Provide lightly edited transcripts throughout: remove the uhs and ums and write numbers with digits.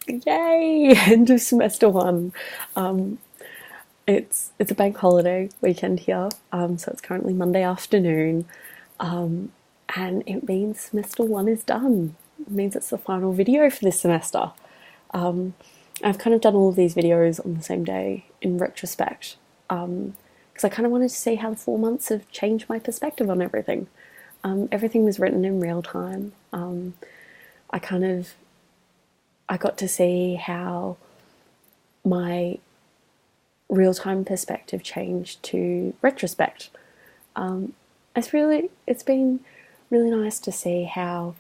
Yay! End of semester one. Um, it's a bank holiday weekend here, so it's currently Monday afternoon, and it means semester one is done. It means it's the final video for this semester. Um, I've kind of done all of these videos on the same day in retrospect, because I kind of wanted to see how the 4 months have changed my perspective on everything. Everything was written in real time. I kind of I got to see how my real time perspective changed to retrospect. It's been really nice to see how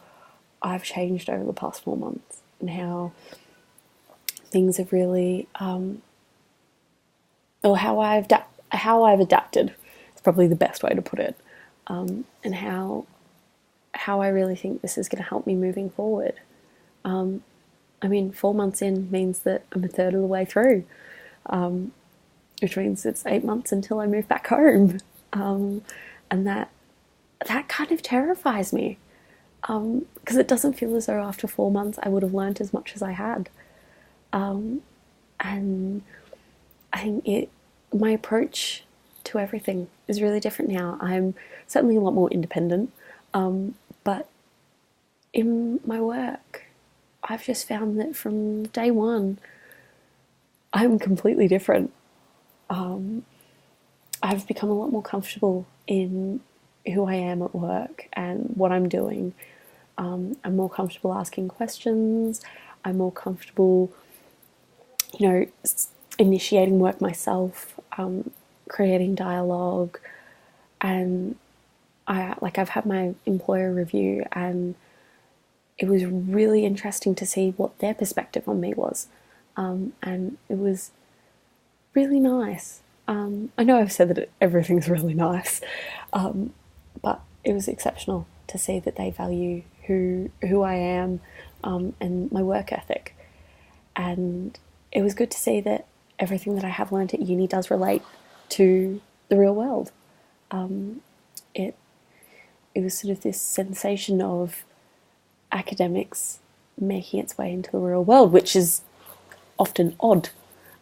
I've changed over the past 4 months and how things have really, or how I've adapted. Is probably the best way to put it, and how I really think this is going to help me moving forward. I mean, 4 months in means that I'm a third of the way through, which means it's 8 months until I move back home, and that kind of terrifies me, because it doesn't feel as though after 4 months I would have learned as much as I had, and I think my approach to everything is really different now. I'm certainly a lot more independent, but in my work, I've just found that from day one, I'm completely different. I've become a lot more comfortable in who I am at work and what I'm doing. I'm more comfortable asking questions. I'm more comfortable, initiating work myself, creating dialogue, and I've had my employer review, and it was really interesting to see what their perspective on me was, and it was really nice. I know I've said that everything's really nice, but it was exceptional to see that they value who I am, and my work ethic, and it was good to see that everything that I have learned at uni does relate to the real world. It it was sort of this sensation of academics making its way into the real world, which is often odd.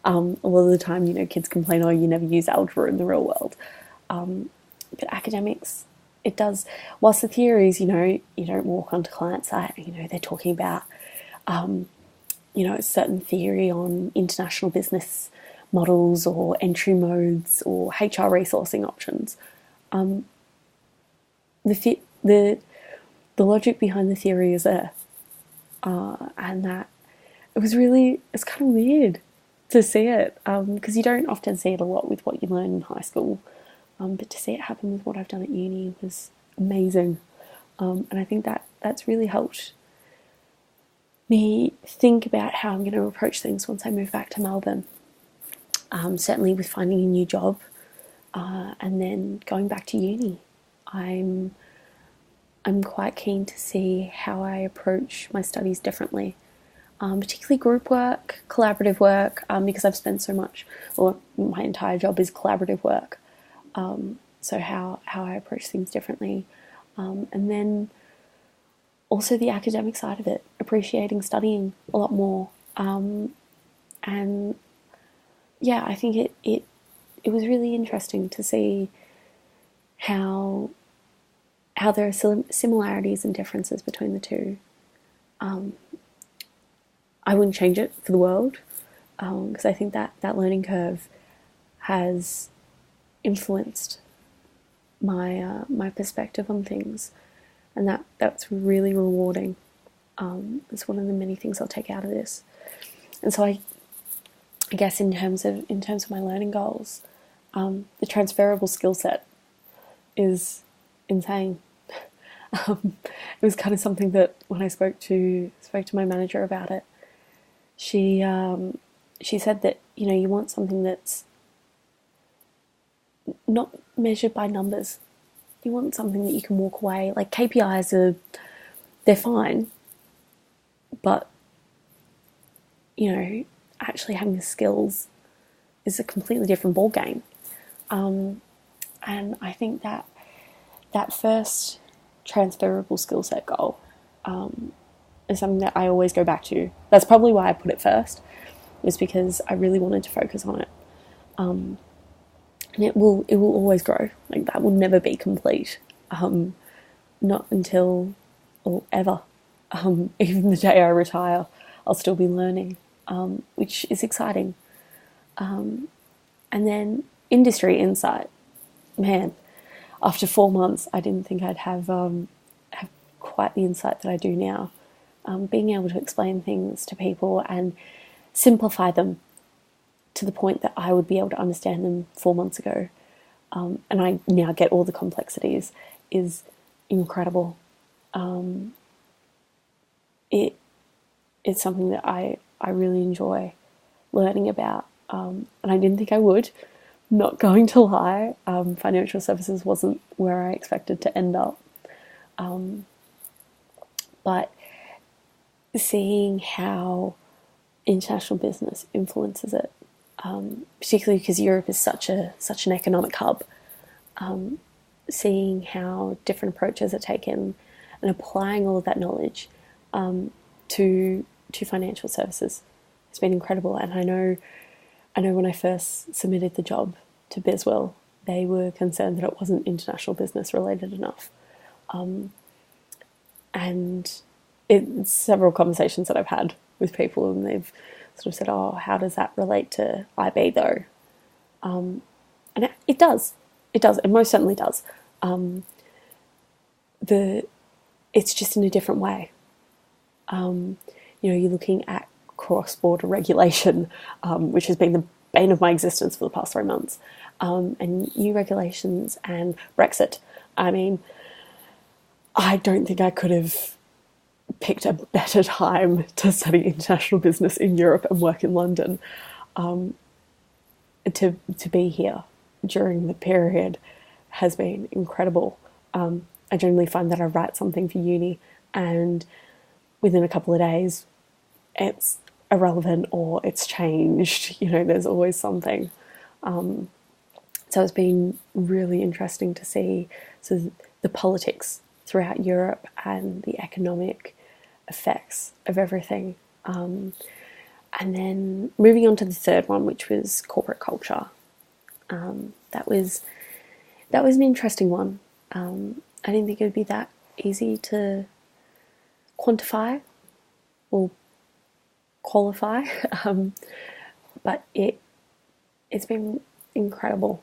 A lot of the time, kids complain, "Oh, you never use algebra in the real world." But academics, it does. Whilst the theories, you don't walk onto client site. They're talking about, a certain theory on international business models or entry modes or HR resourcing options. The the logic behind the theory is there, and that it's kind of weird to see it, because you don't often see it a lot with what you learn in high school, but to see it happen with what I've done at uni was amazing, and I think that's really helped me think about how I'm going to approach things once I move back to Melbourne. Certainly with finding a new job, and then going back to uni, I'm quite keen to see how I approach my studies differently, particularly group work, collaborative work, because I've spent so much, or my entire job is collaborative work. So how I approach things differently, and then also the academic side of it, appreciating studying a lot more, and yeah, I think it was really interesting to see how there are similarities and differences between the two. I wouldn't change it for the world, because I think that learning curve has influenced my perspective on things, and that's really rewarding. It's one of the many things I'll take out of this, and so I guess in terms of my learning goals, the transferable skill set is insane. It was kind of something that when I spoke to my manager about it, she said that you want something that's not measured by numbers. You want something that you can walk away. Like KPIs they're fine, but actually having the skills is a completely different ball game. And I think that first transferable skill set goal, is something that I always go back to. That's probably why I put it first, is because I really wanted to focus on it. And it will always grow. Like, that will never be complete. Not until, or ever. Even the day I retire, I'll still be learning, which is exciting. And then industry insight. Man, after 4 months, I didn't think I'd have quite the insight that I do now. Being able to explain things to people and simplify them to the point that I would be able to understand them 4 months ago, and I now get all the complexities, is incredible. It's something that I really enjoy learning about, and I didn't think I would. Not going to lie, financial services wasn't where I expected to end up. But seeing how international business influences it, particularly because Europe is such an economic hub, seeing how different approaches are taken and applying all of that knowledge to financial services has been incredible. And I know when I first submitted the job to Biswell, they were concerned that it wasn't international business related enough. And it's several conversations that I've had with people, and they've sort of said, "Oh, how does that relate to IB though?" And it does. It does. It most certainly does. It's just in a different way. You're looking at cross-border regulation, which has been the bane of my existence for the past 3 months, and new regulations and Brexit. I mean, I don't think I could have picked a better time to study international business in Europe and work in London. To be here during the period has been incredible. I generally find that I write something for uni, and within a couple of days, it's irrelevant or it's changed. There's always something. So it's been really interesting to see the politics throughout Europe and the economic effects of everything. And then moving on to the third one, which was corporate culture. That was an interesting one. I didn't think it would be that easy to quantify or qualify, but it's been incredible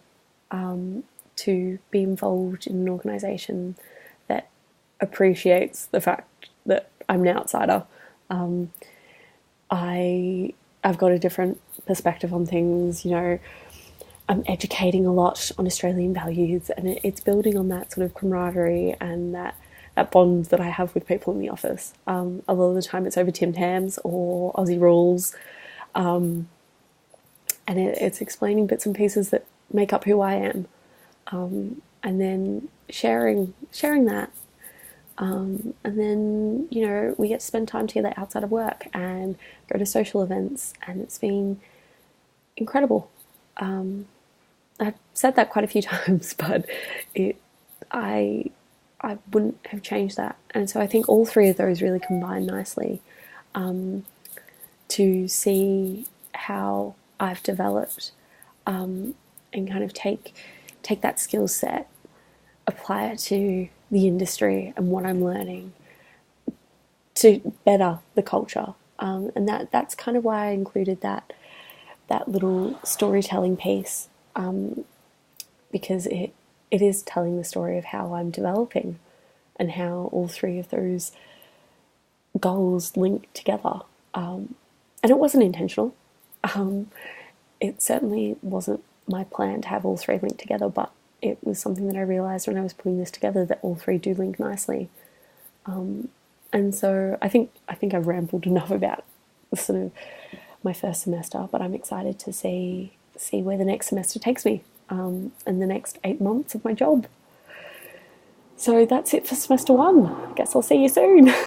to be involved in an organisation that appreciates the fact that I'm an outsider. I've got a different perspective on things. I'm educating a lot on Australian values, and it's building on that sort of camaraderie and that bond that I have with people in the office. A lot of the time it's over Tim Tams or Aussie rules, and it's explaining bits and pieces that make up who I am, and then sharing that. And then, we get to spend time together outside of work and go to social events, and it's been incredible. I've said that quite a few times, but I wouldn't have changed that. And so I think all three of those really combine nicely to see how I've developed, and kind of take that skill set, apply it to the industry and what I'm learning to better the culture. And that's kind of why I included that little storytelling piece, because it is telling the story of how I'm developing and how all three of those goals link together. And it wasn't intentional. It certainly wasn't my plan to have all three linked together, but it was something that I realised when I was putting this together, that all three do link nicely. And so I think I've rambled enough about sort of my first semester, but I'm excited to see where the next semester takes me, and the next 8 months of my job. So that's it for semester one. I guess I'll see you soon.